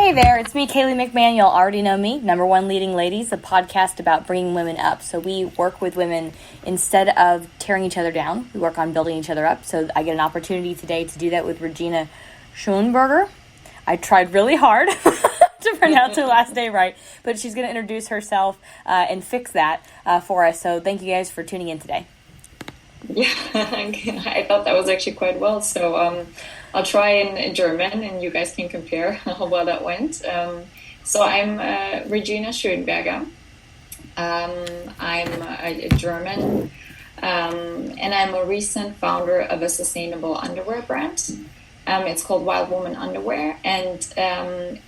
Hey there, it's me, Kaylee McMahon. Y'all already know me, Number One Leading Ladies, a podcast about bringing women up. So we work with women instead of tearing each other down. We work on building each other up. So I get an opportunity today to do that with Regina Schoenberger. I tried really hard to pronounce her last name right, but she's going to introduce herself and fix that for us. So thank you guys for tuning in today. Yeah, I thought that was actually quite well. So I'll try in German and you guys can compare how well that went. So I'm Regina Schoenberger. I'm a German and I'm a recent founder of a sustainable underwear brand. It's called Wild Woman Underwear, and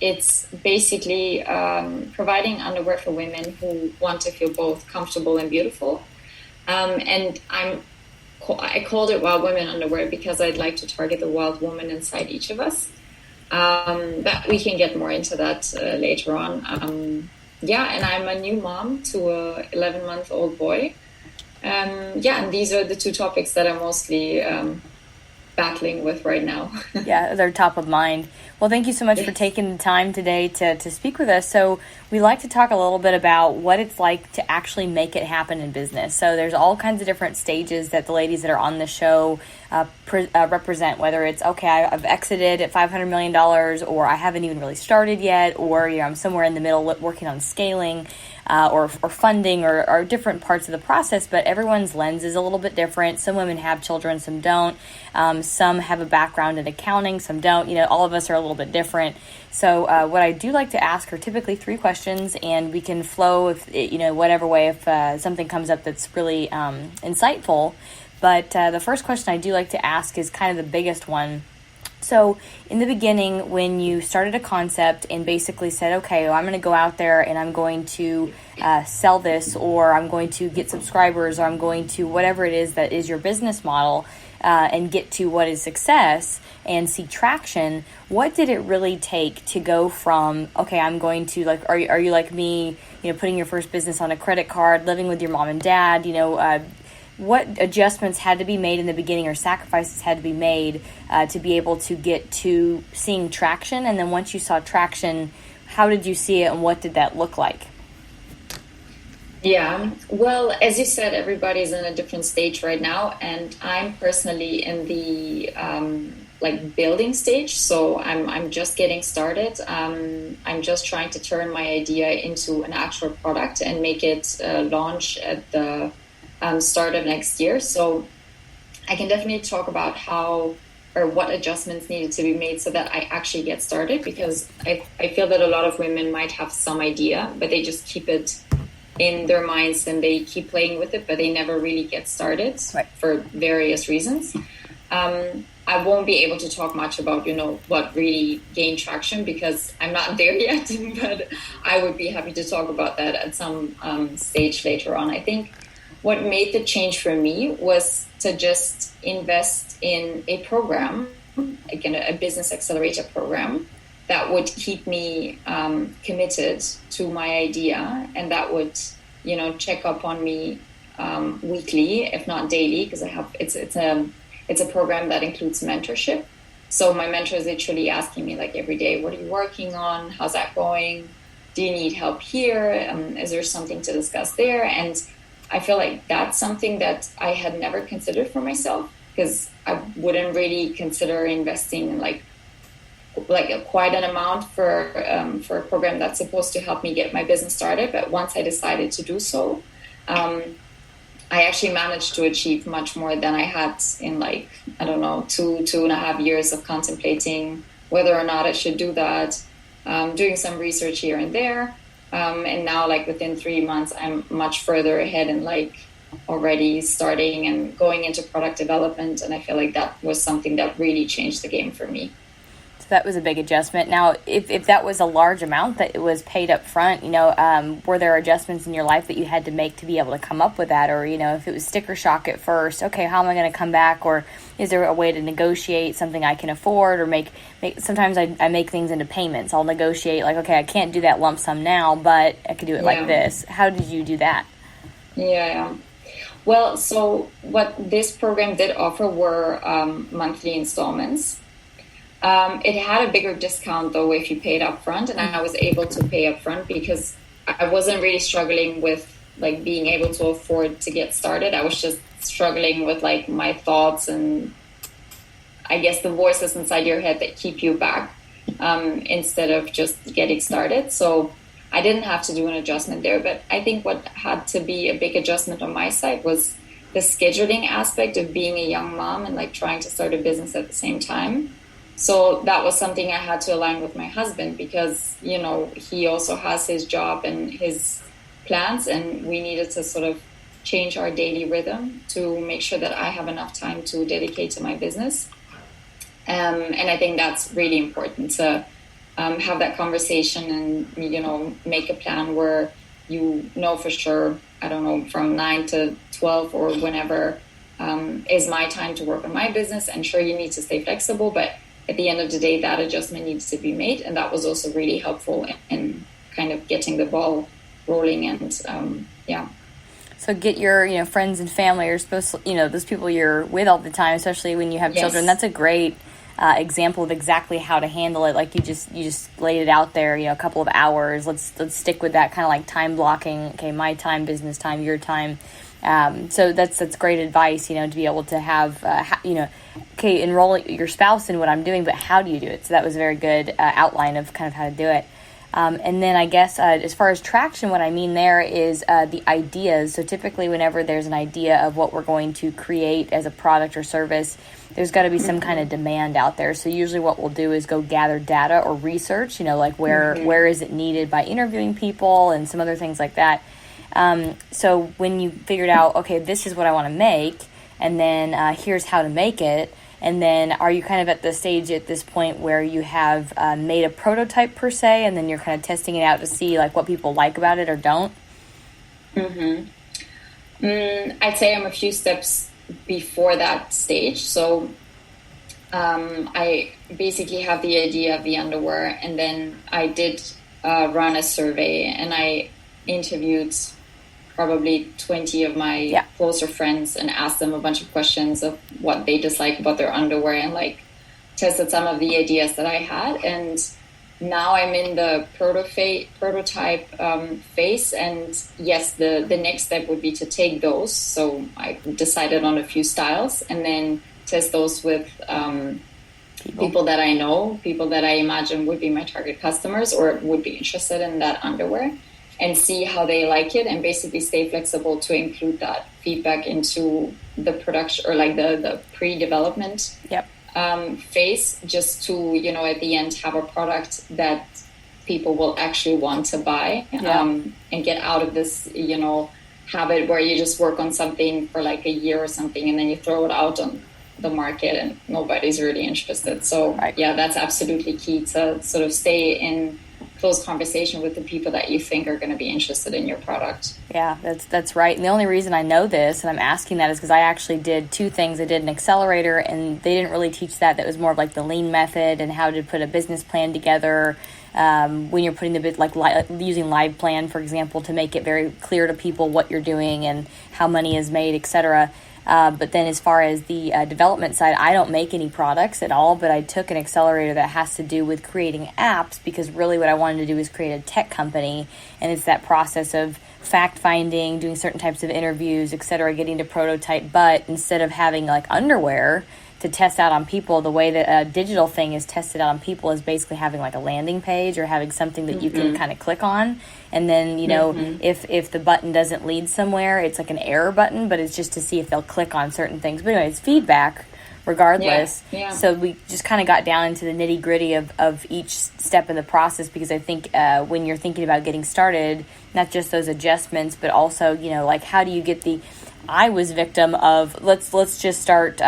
it's basically providing underwear for women who want to feel both comfortable and beautiful. And I called it Wild Women Underwear because I'd like to target the wild woman inside each of us. But we can get more into that later on. And I'm a new mom to a 11-month-old boy. And these are the two topics that I'm mostly battling with right now. Yeah, they're top of mind. Well, thank you so much for taking the time today to speak with us. So we like to talk a little bit about what it's like to actually make it happen in business. So there's all kinds of different stages that the ladies that are on the show represent, whether it's, okay, I've exited at $500 million, or I haven't even really started yet, or I'm somewhere in the middle working on scaling or funding or different parts of the process, but everyone's lens is a little bit different. Some women have children, some don't. Some have a background in accounting, some don't. All of us are a little bit different. So what I do like to ask are typically 3 questions, and we can flow whatever way if something comes up that's really insightful. But the first question I do like to ask is kind of the biggest one. So in the beginning, when you started a concept and basically said, okay, well, I'm going to go out there and I'm going to sell this, or I'm going to get subscribers, or I'm going to whatever it is that is your business model, and get to what is success and see traction, what did it really take to go from, okay, I'm going to, like, are you like me, putting your first business on a credit card, living with your mom and dad, what adjustments had to be made in the beginning, or sacrifices had to be made to be able to get to seeing traction? And then once you saw traction, how did you see it and what did that look like? Yeah, well, as you said, everybody's in a different stage right now, and I'm personally in the building stage. So I'm just getting started. I'm just trying to turn my idea into an actual product and make it launch at the start of next year. So I can definitely talk about what adjustments needed to be made so that I actually get started, because I feel that a lot of women might have some idea, but they just keep it in their minds and they keep playing with it, but they never really get started, right, for various reasons. I won't be able to talk much about, what really gained traction, because I'm not there yet, but I would be happy to talk about that at some stage later on. I think what made the change for me was to just invest in a program, again, a business accelerator program, that would keep me committed to my idea, and that would, check up on me weekly, if not daily, because it's a program that includes mentorship. So my mentor is literally asking me, like, every day, what are you working on? How's that going? Do you need help here? Is there something to discuss there? And I feel like that's something that I had never considered for myself, because I wouldn't really consider investing in like quite an amount for a program that's supposed to help me get my business started. But once I decided to do so, I actually managed to achieve much more than I had in 2.5 years of contemplating whether or not I should do that, doing some research here and there. And now, within 3 months, I'm much further ahead and already starting and going into product development. And I feel like that was something that really changed the game for me. So that was a big adjustment. Now, if that was a large amount that it was paid up front, were there adjustments in your life that you had to make to be able to come up with that? Or, if it was sticker shock at first, okay, how am I going to come back? Or is there a way to negotiate something I can afford, or make sometimes I make things into payments. I'll negotiate okay, I can't do that lump sum now, but I could do it like this. How did you do that? Yeah. Well, so what this program did offer were monthly installments. It had a bigger discount though if you paid up front, and I was able to pay up front because I wasn't really struggling with like being able to afford to get started. I was just struggling with like my thoughts and I guess the voices inside your head that keep you back instead of just getting started. So I didn't have to do an adjustment there, but I think what had to be a big adjustment on my side was the scheduling aspect of being a young mom and like trying to start a business at the same time. So that was something I had to align with my husband because, you know, he also has his job and his plans, and we needed to sort of change our daily rhythm to make sure that I have enough time to dedicate to my business. And I think that's really important to have that conversation and, you know, make a plan where you know for sure, I don't know, from 9 to 12 or whenever is my time to work on my business. And sure, you need to stay flexible, but at the end of the day, that adjustment needs to be made. And that was also really helpful in kind of getting the ball rolling and yeah. So get your, you know, friends and family are supposed to, you know, those people you're with all the time, especially when you have children. That's a great example of exactly how to handle it. Like you just laid it out there, you know, a couple of hours. Let's stick with that kind of like time blocking. Okay, my time, business time, your time. So that's great advice, you know, to be able to have, you know, okay, enroll your spouse in what I'm doing, but how do you do it? So that was a very good outline of kind of how to do it. And then I guess as far as traction, what I mean there is the ideas. So typically whenever there's an idea of what we're going to create as a product or service, there's got to be some kind of demand out there. So usually what we'll do is go gather data or research, you know, like where is it needed by interviewing people and some other things like that. So when you figured out, okay, this is what I want to make, and then here's how to make it, and then are you kind of at the stage at this point where you have made a prototype per se, and then you're kind of testing it out to see like what people like about it or don't? I'd say I'm a few steps before that stage. So I basically have the idea of the underwear, and then I did run a survey, and I interviewed probably 20 of my closer friends and asked them a bunch of questions of what they dislike about their underwear, and like tested some of the ideas that I had. And now I'm in the prototype phase. And yes, the next step would be to take those. So I decided on a few styles and then test those with people that I know, people that I imagine would be my target customers or would be interested in that underwear, and see how they like it, and basically stay flexible to include that feedback into the production or like the pre-development phase, just to, you know, at the end have a product that people will actually want to buy and get out of this, you know, habit where you just work on something for like a year or something and then you throw it out on the market and nobody's really interested. So that's absolutely key to sort of stay in close conversation with the people that you think are going to be interested in your product. Yeah, that's right. And the only reason I know this and I'm asking that is because I actually did two things. I did an accelerator, and they didn't really teach that. That was more of like the lean method and how to put a business plan together. When you're putting the bit like using Live Plan, for example, to make it very clear to people what you're doing and how money is made, etc. But then as far as the development side, I don't make any products at all, but I took an accelerator that has to do with creating apps, because really what I wanted to do is create a tech company. And it's that process of fact-finding, doing certain types of interviews, et cetera, getting to prototype. But instead of having like underwear to test out on people, the way that a digital thing is tested out on people is basically having like a landing page or having something that you can kind of click on. And then, you know, if the button doesn't lead somewhere, it's like an error button, but it's just to see if they'll click on certain things. But anyway, it's feedback regardless. So we just kind of got down into the nitty gritty of each step in the process, because I think when you're thinking about getting started, not just those adjustments, but also, you know, like how do you get I was victim of let's just start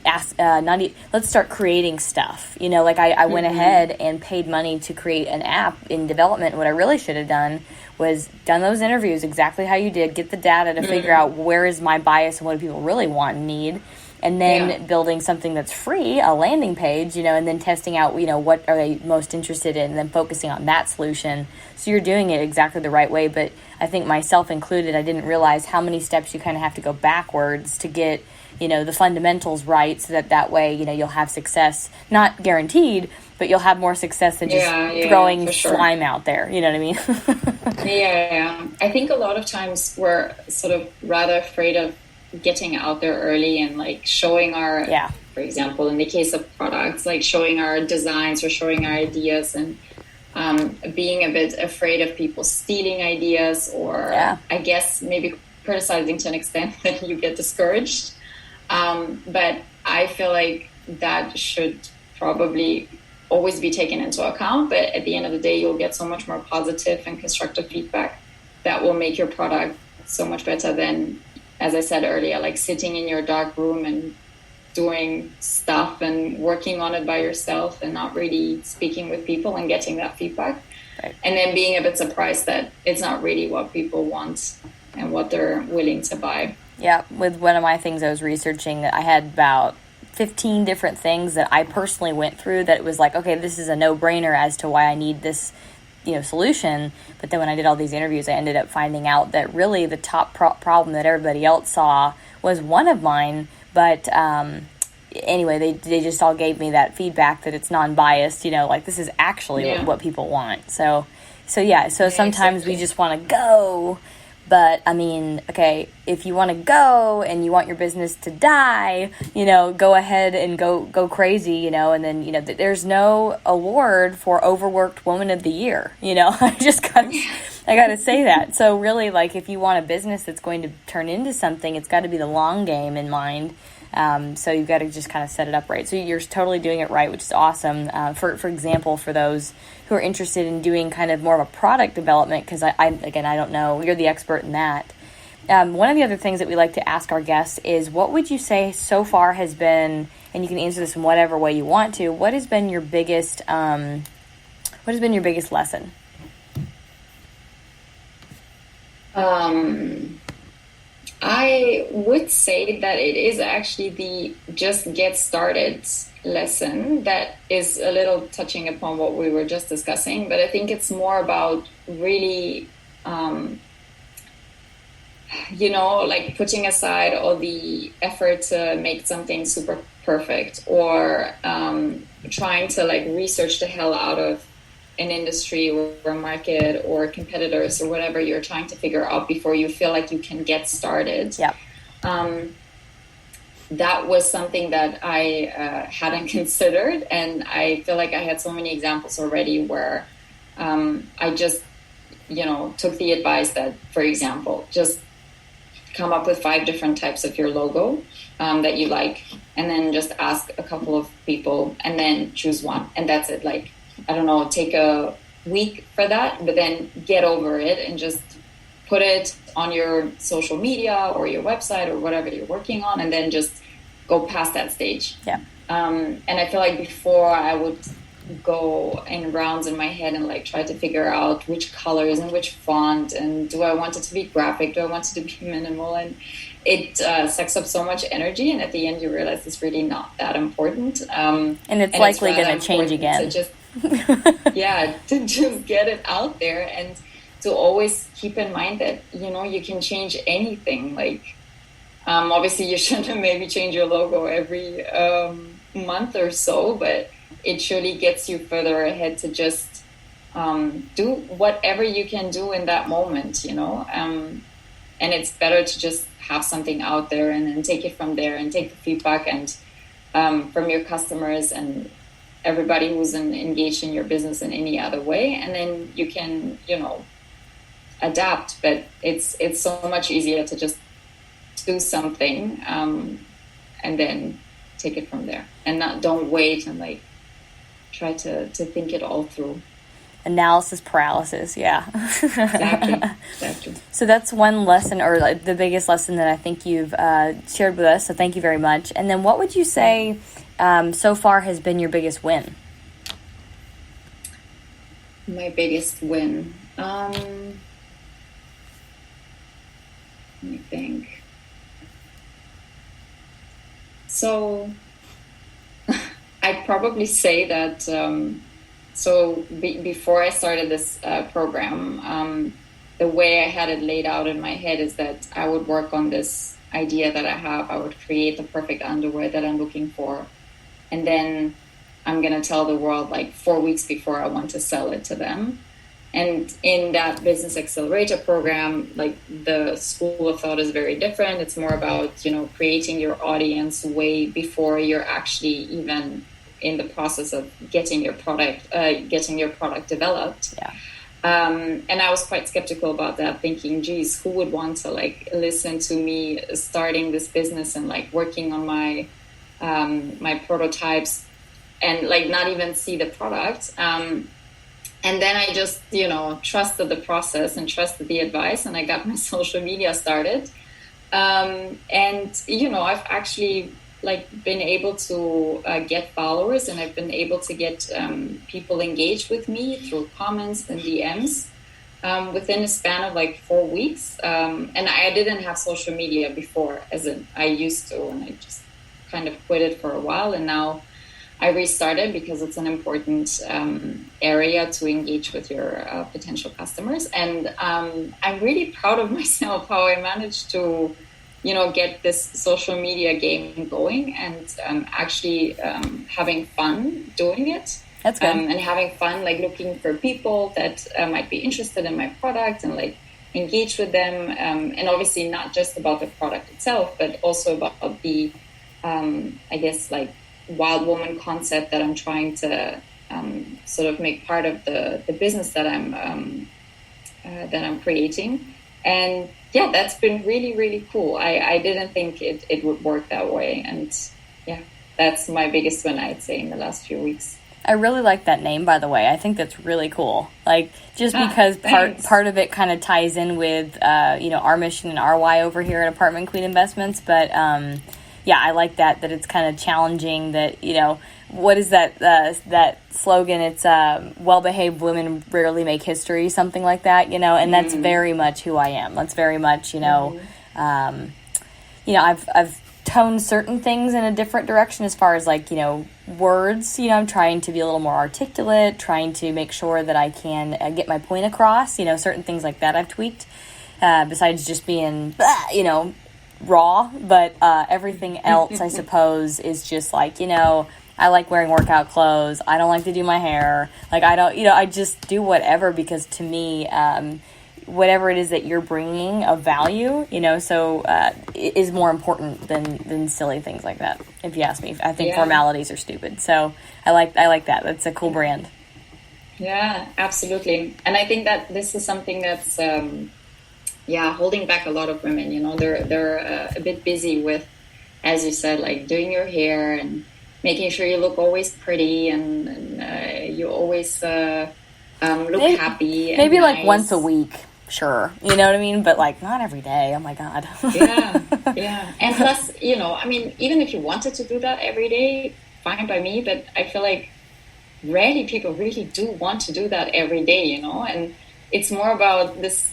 let's start creating stuff. You know, like I went ahead and paid money to create an app in development. What I really should have done was done those interviews exactly how you did, get the data to figure out where is my bias and what do people really want and need. And then building something that's free, a landing page, you know, and then testing out, you know, what are they most interested in, and then focusing on that solution. So you're doing it exactly the right way. But I think myself included, I didn't realize how many steps you kind of have to go backwards to get the fundamentals right, so that way, you'll have success, not guaranteed, but you'll have more success than just throwing slime out there. You know what I mean? Yeah. I think a lot of times we're sort of rather afraid of getting out there early and like showing our, for example, in the case of products, like showing our designs or showing our ideas, and being a bit afraid of people stealing ideas, or I guess maybe criticizing to an extent that you get discouraged. But I feel like that should probably always be taken into account. But at the end of the day, you'll get so much more positive and constructive feedback that will make your product so much better than, as I said earlier, like sitting in your dark room and doing stuff and working on it by yourself and not really speaking with people and getting that feedback. Right. And then being a bit surprised that it's not really what people want and what they're willing to buy. Yeah, with one of my things I was researching, I had about 15 different things that I personally went through that it was like, okay, this is a no-brainer as to why I need this solution. But then when I did all these interviews, I ended up finding out that really the top problem that everybody else saw was one of mine. But anyway, they just all gave me that feedback that it's non-biased, like this is actually what people want. So sometimes we just want to go. But I mean, okay, if you want to go and you want your business to die, go ahead and go crazy, and then, there's no award for overworked woman of the year, I got to say that. So really, like, if you want a business that's going to turn into something, it's got to be the long game in mind. So you've got to just kind of set it up right. So you're totally doing it right, which is awesome. For example, for those who are interested in doing kind of more of a product development, because I don't know, you're the expert in that. One of the other things that we like to ask our guests is, what would you say so far has been, and you can answer this in whatever way you want to, what has been your biggest lesson? I would say that it is actually the just get started lesson that is a little touching upon what we were just discussing, but I think it's more about really, like putting aside all the effort to make something super perfect, or trying to like research the hell out of an industry or a market or competitors or whatever you're trying to figure out before you feel like you can get started. Yeah. That was something that I hadn't considered, and I feel like I had so many examples already where I just, took the advice that, for example, just come up with 5 different types of your logo that you like, and then just ask a couple of people and then choose one, and that's it. Like, I don't know, take a week for that, but then get over it and just put it on your social media or your website or whatever you're working on, and then just go past that stage. Yeah. And I feel like before I would go in rounds in my head and like try to figure out which colors and which font, and do I want it to be graphic, do I want it to be minimal, and it sucks up so much energy, and at the end you realize it's really not that important. And it's likely going to change again. To just get it out there, and to always keep in mind that, you can change anything. Like, obviously you shouldn't maybe change your logo every month or so, but it surely gets you further ahead to just do whatever you can do in that moment, and it's better to just have something out there and then take it from there and take the feedback and from your customers and everybody who's engaged in your business in any other way, and then you can, adapt. But it's so much easier to just do something and then take it from there, and don't wait and like try to think it all through. Analysis paralysis, yeah. Exactly. So that's one lesson, or like the biggest lesson that I think you've shared with us. So thank you very much. And then what would you say so far has been your biggest win? My biggest win. Let me think. So I'd probably say that before I started this program, the way I had it laid out in my head is that I would work on this idea that I have. I would create the perfect underwear that I'm looking for. And then I'm going to tell the world like 4 weeks before I want to sell it to them. And in that business accelerator program, like the school of thought is very different. It's more about, creating your audience way before you're actually even in the process of getting your product developed. Yeah. And I was quite skeptical about that, thinking, geez, who would want to like listen to me starting this business and like working on my my prototypes and like not even see the product. And then I just, trusted the process and trusted the advice, and I got my social media started. And, I've actually like been able to get followers, and I've been able to get people engaged with me through comments and DMs within a span of like 4 weeks. And I didn't have social media before, as in I used to, and I just kind of quit it for a while. And now I restarted because it's an important area to engage with your potential customers. And I'm really proud of myself how I managed to, get this social media game going and actually having fun doing it. That's good. And having fun, like looking for people that might be interested in my product and like engage with them. And obviously not just about the product itself, but also about the, I guess, like, wild woman concept that I'm trying to sort of make part of the business that I'm creating. And yeah, that's been really, really cool. I didn't think it would work that way. And yeah, that's my biggest win, I'd say, in the last few weeks. I really like that name, by the way. I think that's really cool. Like, just because part of it kind of ties in with, our mission and our why over here at Apartment Queen Investments. But, yeah, I like that it's kind of challenging that, what is that slogan? It's well-behaved women rarely make history, something like that, and that's very much who I am. That's very much, I've toned certain things in a different direction as far as like, words, I'm trying to be a little more articulate, trying to make sure that I can get my point across, certain things like that I've tweaked, besides just being, raw, but everything else, I suppose, is just like, I like wearing workout clothes. I don't like to do my hair. Like, I don't, I just do whatever, because to me, whatever it is that you're bringing of value, is more important than silly things like that. If you ask me, I think formalities are stupid. So I like that. That's a cool brand. Yeah, absolutely. And I think that this is something that's, holding back a lot of women. They're a bit busy with, as you said, like doing your hair and making sure you look always pretty and you always look happy. And maybe nice. Like once a week, sure. You know what I mean? But like not every day. Oh my God. Yeah. And plus, even if you wanted to do that every day, fine by me. But I feel like rarely people really do want to do that every day, and it's more about this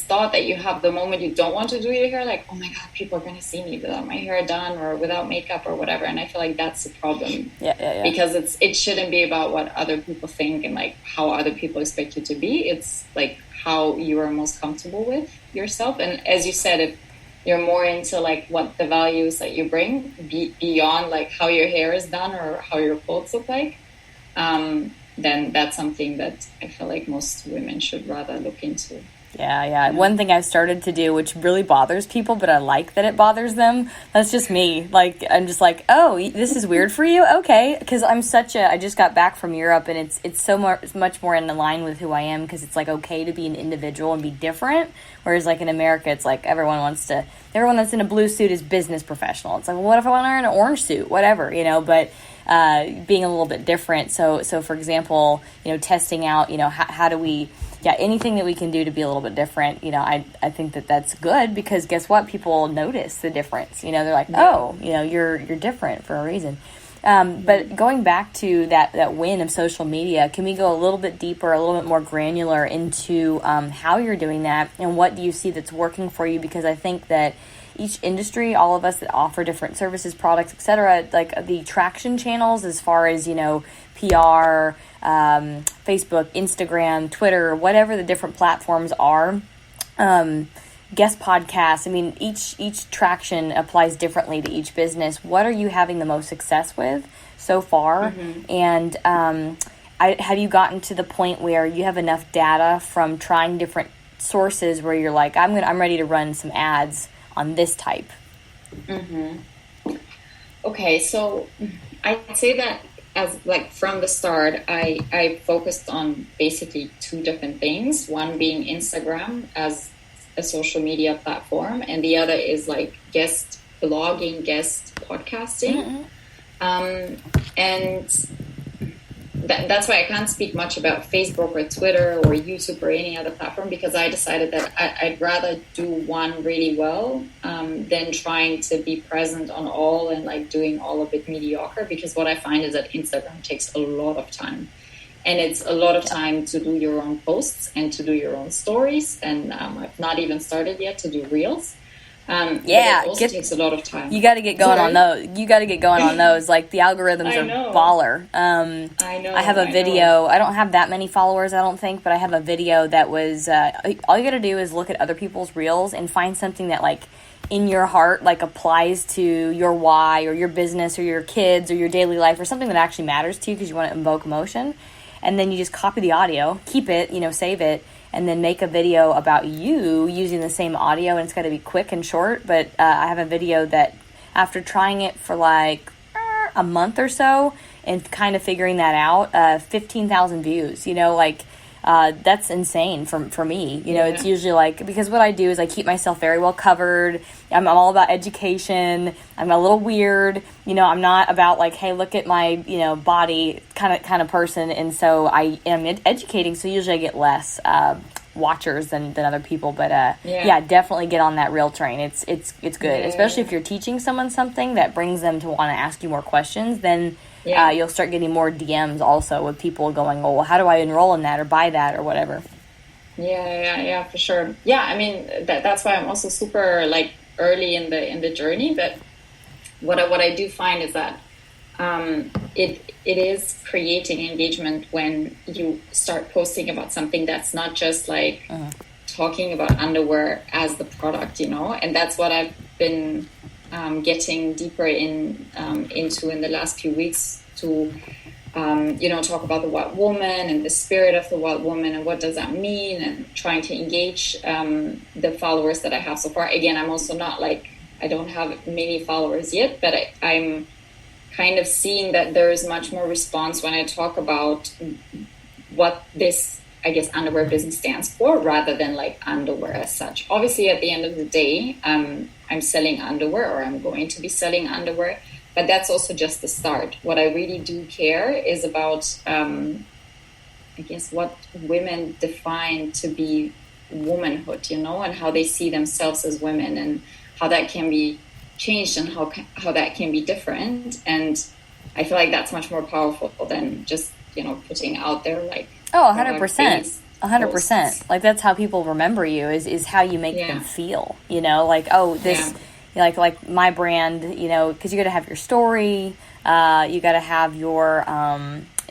thought that you have the moment you don't want to do your hair, like, oh my God, people are going to see me without my hair done or without makeup or whatever. And I feel like that's the problem. Yeah. Because it shouldn't be about what other people think and like how other people expect you to be. It's like how you are most comfortable with yourself. And as you said, if you're more into like what the values that you bring beyond like how your hair is done or how your clothes look like, then that's something that I feel like most women should rather look into. Yeah. One thing I've started to do, which really bothers people, but I like that it bothers them. That's just me. Like, I'm just like, oh, this is weird for you? Okay. Because I just got back from Europe, and it's so much more in line with who I am, because it's like okay to be an individual and be different. Whereas like in America, it's like everyone that's in a blue suit is business professional. It's like, well, what if I want to wear an orange suit? Whatever, but being a little bit different. So for example, testing out, how do we, anything that we can do to be a little bit different, I think that's good, because guess what? People notice the difference. They're like, oh, you're different for a reason. But going back to that win of social media, can we go a little bit deeper, a little bit more granular into how you're doing that, and what do you see that's working for you? Because I think that each industry, all of us that offer different services, products, etc., like the traction channels as far as, PR, Facebook, Instagram, Twitter, whatever the different platforms are, guest podcasts. I mean, each traction applies differently to each business. What are you having the most success with so far? And have you gotten to the point where you have enough data from trying different sources where you're like, I'm ready to run some ads on this type? Okay, so I'd say that as like from the start, I focused on basically two different things. One being Instagram as a social media platform, and the other is like guest blogging, guest podcasting. And that's why I can't speak much about Facebook or Twitter or YouTube or any other platform, because I decided that I'd rather do one really well than trying to be present on all and like doing all of it mediocre, because what I find is that Instagram takes a lot of time. And it's a lot of time to do your own posts and to do your own stories. And I've not even started yet to do reels. It also takes a lot of time. You got to get going on those. You got to get going on those. Like the algorithms are baller. I know. I have a video. I don't have that many followers, I don't think, but I have a video that was. All you got to do is look at other people's reels and find something that like in your heart like applies to your why or your business or your kids or your daily life or something that actually matters to you because you want to invoke emotion. And then you just copy the audio, keep it, save it, and then make a video about you using the same audio. And it's got to be quick and short. But I have a video that after trying it for like a month or so and kind of figuring that out, 15,000 views, that's insane for me. It's usually like, because what I do is I keep myself very well covered. I'm all about education. I'm a little weird. I'm not about like, hey, look at my, body kind of person. And so I am educating. So usually I get less watchers than other people. But definitely get on that reel train. It's good, especially if you're teaching someone something that brings them to want to ask you more questions. Then you'll start getting more DMs also with people going, oh, well, how do I enroll in that or buy that or whatever? Yeah, for sure. Yeah, I mean, that's why I'm also super like early in the journey. But what I do find is that it is creating engagement when you start posting about something that's not just like talking about underwear as the product, and that's what I've been getting deeper into in the last few weeks to, talk about the wild woman and the spirit of the wild woman and what does that mean, and trying to engage the followers that I have so far. Again, I'm also not like, I don't have many followers yet, but I'm kind of seeing that there is much more response when I talk about what this, I guess, underwear business stands for, rather than like underwear as such. Obviously, at the end of the day, I'm selling underwear, or I'm going to be selling underwear, but that's also just the start. What I really do care is about, I guess, what women define to be womanhood, and how they see themselves as women, and how that can be changed, and how that can be different. And I feel like that's much more powerful than just, putting out there like, 100%. 100%. Like that's how people remember you is how you make them feel, like, oh, this, like my brand, because you got to have your story, you got to have your,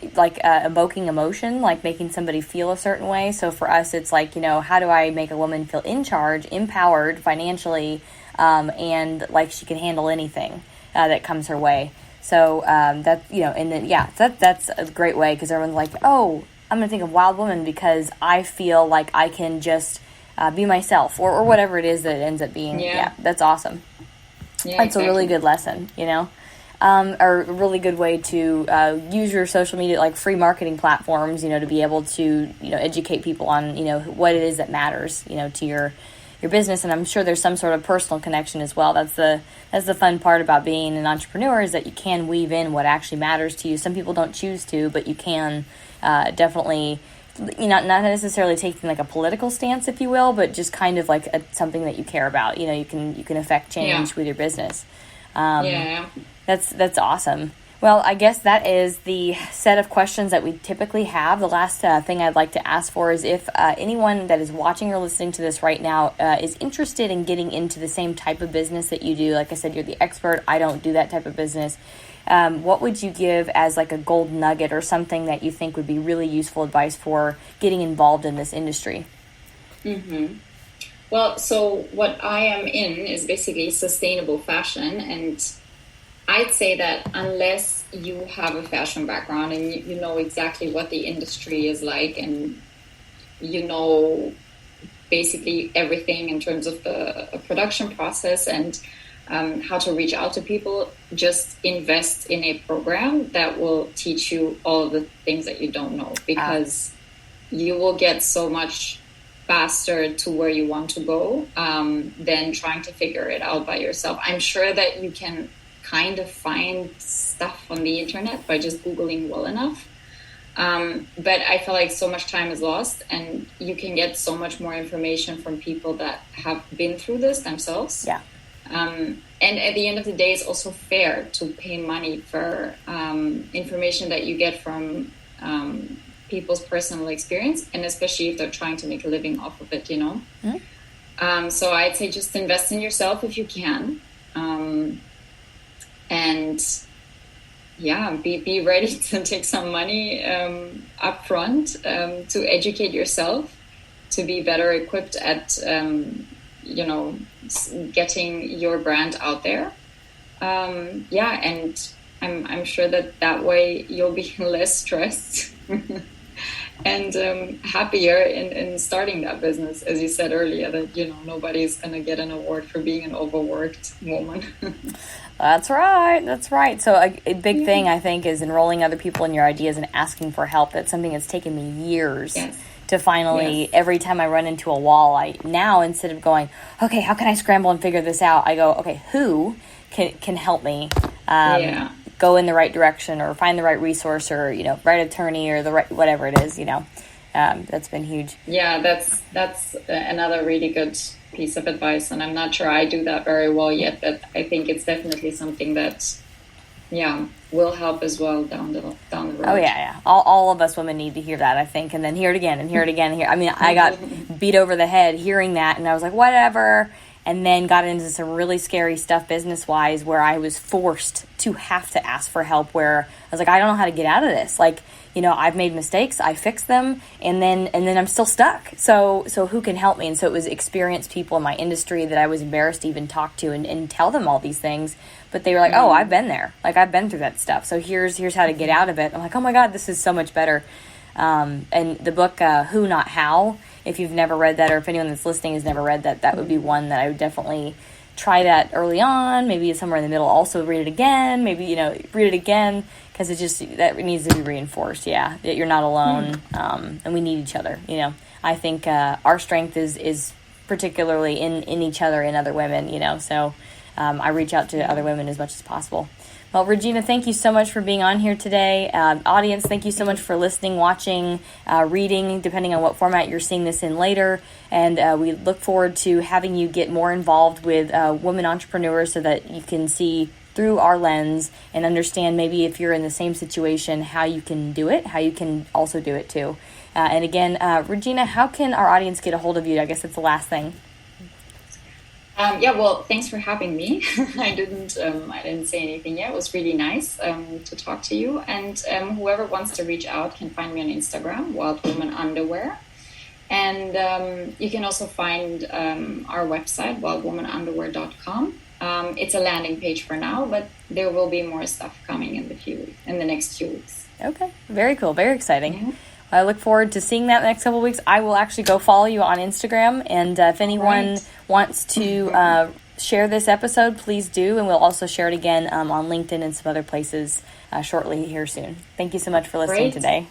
evoking emotion, like making somebody feel a certain way. So for us, it's like, how do I make a woman feel in charge, empowered financially, and like she can handle anything that comes her way. So that's, and then, that's a great way, because everyone's like, oh, I'm going to think of wild woman because I feel like I can just be myself, or whatever it is that it ends up being. Yeah, that's awesome. Yeah, that's a really good lesson, or a really good way to use your social media, like free marketing platforms, to be able to, educate people on, what it is that matters, to your business. And I'm sure there's some sort of personal connection as well. That's the fun part about being an entrepreneur, is that you can weave in what actually matters to you. Some people don't choose to, but you can definitely, not necessarily taking like a political stance, if you will, but just kind of like something that you care about. You can affect change with your business. That's awesome. Well, I guess that is the set of questions that we typically have. The last thing I'd like to ask for is if anyone that is watching or listening to this right now is interested in getting into the same type of business that you do. Like I said, you're the expert. I don't do that type of business. What would you give as like a gold nugget or something that you think would be really useful advice for getting involved in this industry? Well, so what I am in is basically sustainable fashion. And I'd say that unless you have a fashion background and you know exactly what the industry is like, and you know basically everything in terms of the production process and how to reach out to people, just invest in a program that will teach you all of the things that you don't know, because you will get so much faster to where you want to go than trying to figure it out by yourself. I'm sure that you can kind of find stuff on the internet by just Googling well enough. But I feel like so much time is lost, and you can get so much more information from people that have been through this themselves. Yeah. And at the end of the day, it's also fair to pay money for information that you get from people's personal experience, and especially if they're trying to make a living off of it, you know. Mm-hmm. So I'd say just invest in yourself if you can. And yeah, be ready to take some money up front to educate yourself, to be better equipped at, getting your brand out there. And I'm sure that way you'll be less stressed and happier in starting that business. As you said earlier, that, nobody's going to get an award for being an overworked woman. That's right. So a big thing, I think, is enrolling other people in your ideas and asking for help. That's something that's taken me years to finally, every time I run into a wall, I now, instead of going, okay, how can I scramble and figure this out? I go, okay, who can help me go in the right direction, or find the right resource, or, right attorney, or the right, whatever it is, that's been huge. Yeah, that's another really good piece of advice, and I'm not sure I do that very well yet, but I think it's definitely something that will help as well down the road. Oh yeah. All of us women need to hear that, I think, and then hear it again and hear it again. I mean, I got beat over the head hearing that, and I was like, whatever, and then got into some really scary stuff business wise, where I was forced to have to ask for help, where I was like, I don't know how to get out of this. Like, I've made mistakes, I fixed them, and then I'm still stuck. So who can help me? And so it was experienced people in my industry that I was embarrassed to even talk to and tell them all these things. But they were like, oh, I've been there. Like, I've been through that stuff. So here's how to get out of it. I'm like, oh my God, this is so much better. And the book, Who Not How, if you've never read that, or if anyone that's listening has never read that, that would be one that I would definitely try that early on, maybe somewhere in the middle. Also read it again, maybe, read it again, because that needs to be reinforced. Yeah, that you're not alone, and we need each other. I think our strength is particularly in each other, in other women. So I reach out to other women as much as possible. Well, Regina, thank you so much for being on here today. Audience, thank you so much for listening, watching, reading, depending on what format you're seeing this in later. And we look forward to having you get more involved with women entrepreneurs, so that you can see through our lens and understand, maybe if you're in the same situation, how you can do it, how you can also do it too. And again, Regina, how can our audience get a hold of you? I guess that's the last thing. Well, thanks for having me. I didn't say anything yet. It was really nice to talk to you. And whoever wants to reach out can find me on Instagram, Wild Woman Underwear. And you can also find our website, wildwomanunderwear.com. It's a landing page for now, but there will be more stuff coming in the next few weeks. Okay, very cool, very exciting. Mm-hmm. I look forward to seeing that in the next couple of weeks. I will actually go follow you on Instagram, and if anyone wants to share this episode, please do, and we'll also share it again on LinkedIn and some other places shortly here soon. Thank you so much for listening today.